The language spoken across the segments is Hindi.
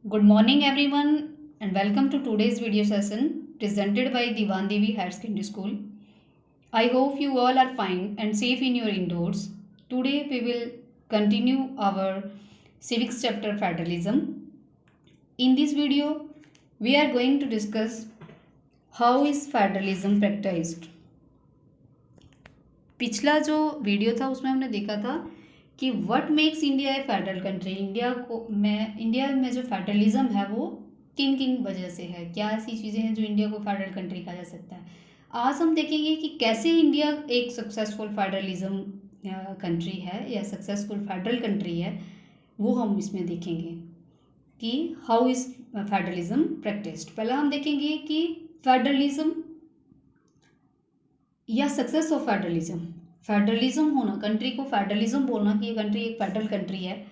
Good morning, everyone, and welcome to today's video session presented by Diwan Devi Higher Secondary School. I hope you all are fine and safe in your indoors. Today, we will continue our civics chapter federalism. In this video, we are going to discuss how is federalism practiced. पिछला जो वीडियो था उसमें हमने देखा था कि what makes India A federal country. India में जो फेडरलिज्म है वो किन किन वजह से है, क्या ऐसी चीज़ें हैं जो इंडिया को फेडरल कंट्री कहा जा सकता है। आज हम देखेंगे कि कैसे इंडिया एक सक्सेसफुल फेडरलिज्म कंट्री है या सक्सेसफुल फेडरल कंट्री है, वो हम इसमें देखेंगे कि हाउ इज़ फेडरलिज्म प्रैक्टिस्ड। पहला हम देखेंगे कि फेडरलिज्म या सक्सेस ऑफ फेडरलिज्म। फेडरलिज्म होना, कंट्री को फेडरलिज्म बोलना कि ये कंट्री एक फेडरल कंट्री है,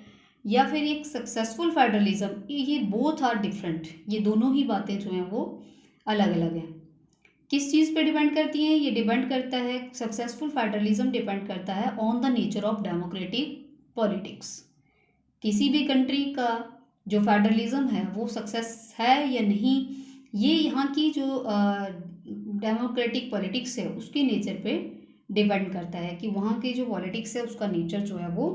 या फिर एक सक्सेसफुल फेडरलिज्म, ये बोथ आर डिफरेंट। ये दोनों ही बातें जो हैं वो अलग अलग हैं। किस चीज़ पे डिपेंड करती हैं? ये डिपेंड करता है, सक्सेसफुल फेडरलिज्म डिपेंड करता है on the nature of democratic politics. किसी भी कंट्री का जो फेडरलिज्म है वो सक्सेस है या नहीं, ये यहाँ की जो डेमोक्रेटिक पॉलिटिक्स है उसके नेचर पे डिपेंड करता है कि वहाँ की जो पॉलिटिक्स है उसका नेचर जो है वो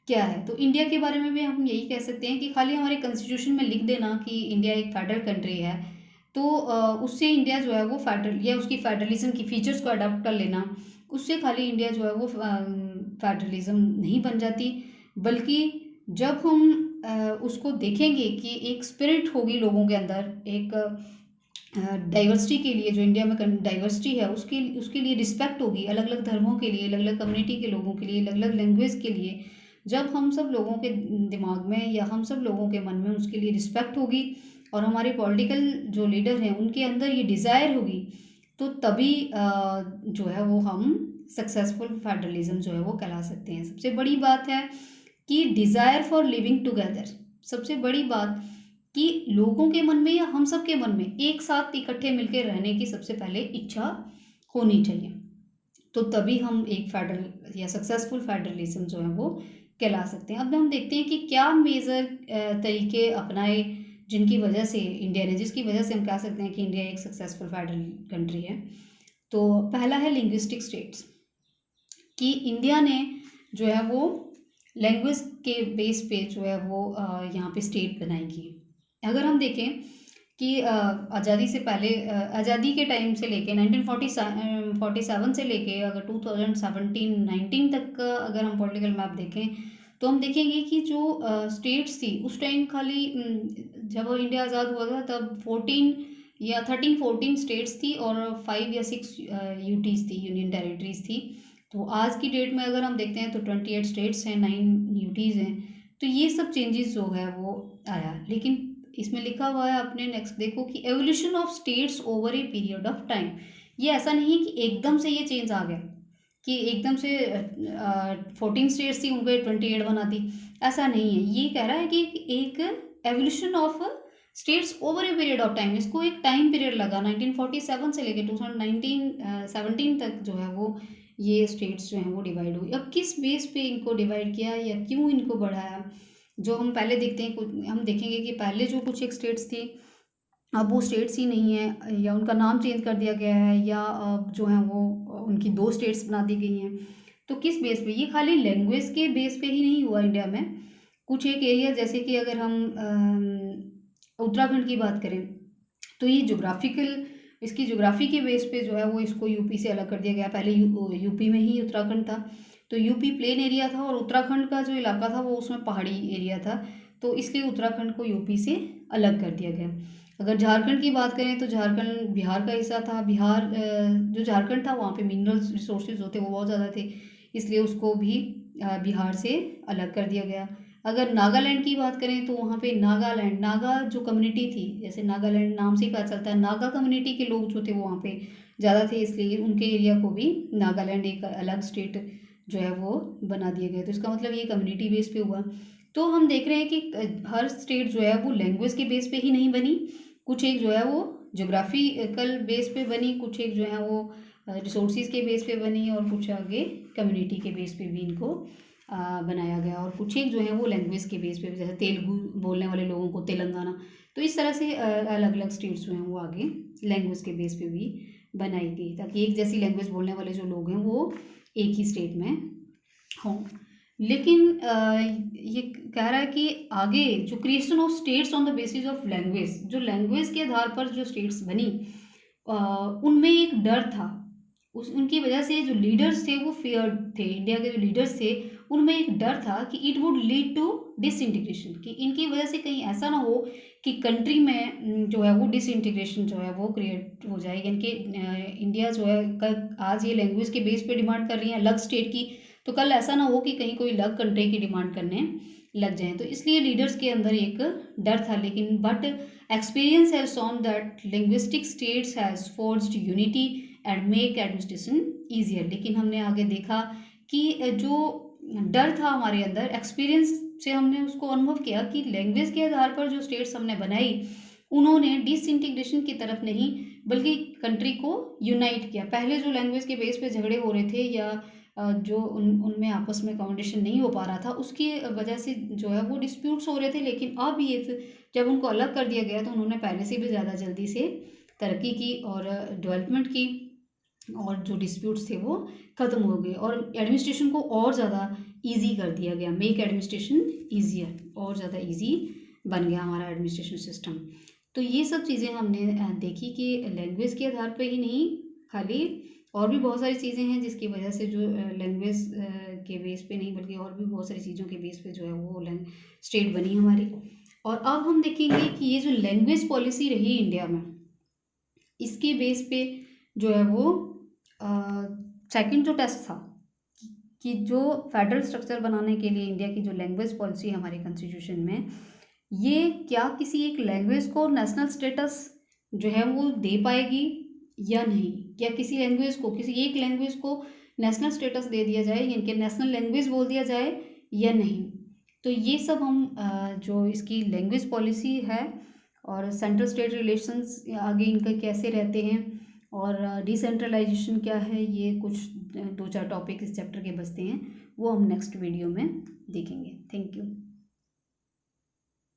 क्या है। तो इंडिया के बारे में भी हम यही कह सकते हैं कि खाली हमारे कॉन्स्टिट्यूशन में लिख देना कि इंडिया एक फेडरल कंट्री है तो उससे इंडिया जो है वो फेडरल या उसकी फेडरलिज्म की फीचर्स को अडॉप्ट कर लेना, उससे खाली इंडिया जो है वो फेडरलिज्म नहीं बन जाती। बल्कि जब हम उसको देखेंगे कि एक स्पिरिट होगी लोगों के अंदर, एक डाइवर्सिटी के लिए, जो इंडिया में डाइवर्सिटी है उसके लिए रिस्पेक्ट होगी, अलग अलग धर्मों के लिए, अलग अलग कम्युनिटी के लोगों के लिए, अलग अलग लैंग्वेज के लिए। जब हम सब लोगों के दिमाग में या हम सब लोगों के मन में उसके लिए रिस्पेक्ट होगी और हमारे पॉलिटिकल जो लीडर हैं उनके अंदर ये डिज़ायर होगी, तो तभी जो है वो हम सक्सेसफुल फेडरलिज्म जो है वो कहला सकते हैं। सबसे बड़ी बात है कि डिज़ायर फॉर लिविंग टुगेदर। सबसे बड़ी बात कि लोगों के मन में या हम सब के मन में एक साथ इकट्ठे मिलकर रहने की सबसे पहले इच्छा होनी चाहिए, तो तभी हम एक फेडरल या सक्सेसफुल फेडरलिज्म जो है वो कहला सकते हैं। अब हम देखते हैं कि क्या मेजर तरीके अपनाए जिनकी वजह से इंडिया ने, जिसकी वजह से हम कह सकते हैं कि इंडिया एक सक्सेसफुल फेडरल कंट्री है। तो पहला है लिंग्विस्टिक स्टेट्स, कि इंडिया ने जो है वो लैंग्वेज के बेस पे जो है वो यहाँ पे स्टेट बनाएगी। अगर हम देखें कि आज़ादी से पहले, आज़ादी के टाइम से लेके 1947 से लेके अगर 2017-19 तक का अगर हम पॉलिटिकल मैप देखें तो हम देखेंगे कि जो स्टेट्स थी उस टाइम खाली जब इंडिया आज़ाद हुआ था तब 14 स्टेट्स थी और 5 या 6 यूटीज़ थी, यूनियन टेरिटरीज थी। तो आज की डेट में अगर हम देखते हैं तो 28 स्टेट्स हैं, 9 यूटीज़ हैं। तो ये सब चेंजेस जो है वो आया, लेकिन इसमें लिखा हुआ है अपने नेक्स्ट देखो कि evolution of states over a period of time. ये ऐसा नहीं है कि एकदम से ये चेंज आ गया कि एकदम से 14 स्टेट्स थी उनको 28 बना दी, ऐसा नहीं है। ये कह रहा है कि एक evolution of states over a period of time, इसको एक टाइम पीरियड लगा 1947 से लेकर 2017 तक जो है वो ये स्टेट्स जो हैं वो डिवाइड हुई। अब किस बेस पे इनको डिवाइड किया या क्यों इनको बढ़ाया, जो हम पहले देखते हैं, हम देखेंगे कि पहले जो कुछ एक स्टेट्स थी अब वो स्टेट्स ही नहीं है, या उनका नाम चेंज कर दिया गया है, या जो है वो उनकी 2 स्टेट्स बना दी गई हैं। तो किस बेस पे? ये खाली लैंग्वेज के बेस पे ही नहीं हुआ इंडिया में। कुछ एक एरिया जैसे कि अगर हम उत्तराखंड की बात करें तो ये जोग्राफिकल, इसकी जोग्राफी के बेस पे जो है वो इसको यूपी से अलग कर दिया गया। पहले यूपी में ही उत्तराखंड था, तो यूपी प्लेन एरिया था और उत्तराखंड का जो इलाका था वो उसमें पहाड़ी एरिया था, तो इसलिए उत्तराखंड को यूपी से अलग कर दिया गया। अगर झारखंड की बात करें तो झारखंड बिहार का हिस्सा था। बिहार जो झारखंड था वहाँ पे मिनरल रिसोर्सेज होते वो बहुत ज़्यादा थे, इसलिए उसको भी बिहार से अलग कर दिया गया। अगर नागालैंड की बात करें तो वहाँ पे नागालैंड, नागा जो कम्युनिटी थी, जैसे नागालैंड नाम से ही पता चलता है नागा कम्युनिटी के लोग जो थे वो वहाँ पे ज़्यादा थे, इसलिए उनके एरिया को भी नागालैंड एक अलग स्टेट जो है वो बना दिया गया। तो इसका मतलब ये कम्युनिटी बेस पे हुआ। तो हम देख रहे हैं कि हर स्टेट जो है वो लैंग्वेज के बेस पे ही नहीं बनी, कुछ एक जो है वो जोग्राफिकल बेस पे बनी, कुछ एक जो है वो रिसोर्सेज के बेस पे बनी, और कुछ आगे कम्युनिटी के बेस पे भी इनको बनाया गया, और कुछ एक जो है वो लैंग्वेज के बेस पे, जैसे तेलुगु बोलने वाले लोगों को तेलंगाना, तो इस तरह से अलग अलग स्टेट्स जो हैं वो आगे लैंग्वेज के बेस पे भी बनाई गई, ताकि एक जैसी लैंग्वेज बोलने वाले जो लोग हैं वो एक ही स्टेट में हों। लेकिन ये कह रहा है कि आगे जो creation of states on the basis of language, जो लैंग्वेज के आधार पर जो स्टेट्स बनी, उनमें एक डर था, उनकी वजह से जो लीडर्स थे वो फियर्ड थे, इंडिया के जो लीडर्स थे उनमें एक डर था कि it would lead to disintegration, कि इनकी वजह से कहीं ऐसा ना हो कि कंट्री में जो है वो डिसइंटीग्रेशन जो है वो क्रिएट हो जाए, यानी कि इंडिया जो है कल आज ये लैंग्वेज के बेस पे डिमांड कर रही है अलग स्टेट की, तो कल ऐसा ना हो कि कहीं कोई अलग कंट्री की डिमांड करने लग जाए, तो इसलिए लीडर्स के अंदर एक डर था। लेकिन but experience has shown that linguistic states has forged unity and make administration easier. लेकिन हमने आगे देखा कि जो डर था हमारे अंदर, एक्सपीरियंस से हमने उसको अनुभव किया कि लैंग्वेज के आधार पर जो स्टेट्स हमने बनाई उन्होंने डिसइंटीग्रेशन की तरफ नहीं बल्कि कंट्री को यूनाइट किया। पहले जो लैंग्वेज के बेस पे झगड़े हो रहे थे या जो उनमें आपस में कम्युनिकेशन नहीं हो पा रहा था, उसकी वजह से जो है वो डिस्प्यूट्स हो रहे थे, लेकिन अब ये जब उनको अलग कर दिया गया तो उन्होंने पहले से भी ज़्यादा जल्दी से तरक्की की और डेवलपमेंट की, और जो डिस्प्यूट्स थे वो ख़त्म हो गए और एडमिनिस्ट्रेशन को और ज़्यादा इजी कर दिया गया, मेक एडमिनिस्ट्रेशन ईजियर, और ज़्यादा इजी बन गया हमारा एडमिनिस्ट्रेशन सिस्टम। तो ये सब चीज़ें हमने देखी कि लैंग्वेज के आधार पर ही नहीं, खाली और भी बहुत सारी चीज़ें हैं जिसकी वजह से जो लैंग्वेज के बेस पे नहीं बल्कि और भी बहुत सारी चीज़ों के बेस पे जो है वो स्टेट बनी हमारी। और अब हम देखेंगे कि ये जो लैंग्वेज पॉलिसी रही इंडिया में, इसके बेस पे जो है वो सेकंड जो टेस्ट था कि जो फेडरल स्ट्रक्चर बनाने के लिए इंडिया की जो लैंग्वेज पॉलिसी है हमारे कॉन्स्टिट्यूशन में, ये क्या किसी एक लैंग्वेज को नेशनल स्टेटस जो है वो दे पाएगी या नहीं, या किसी लैंग्वेज को, किसी एक लैंग्वेज को नेशनल स्टेटस दे दिया जाए, यानी कि नेशनल लैंग्वेज बोल दिया जाए या नहीं। तो ये सब हम जो इसकी लैंग्वेज पॉलिसी है और सेंट्रल स्टेट रिलेशंस आगे इनका कैसे रहते हैं और डिसेंट्रलाइजेशन क्या है, ये कुछ 2-4 टॉपिक इस चैप्टर के बचते हैं, वो हम नेक्स्ट वीडियो में देखेंगे। Thank you.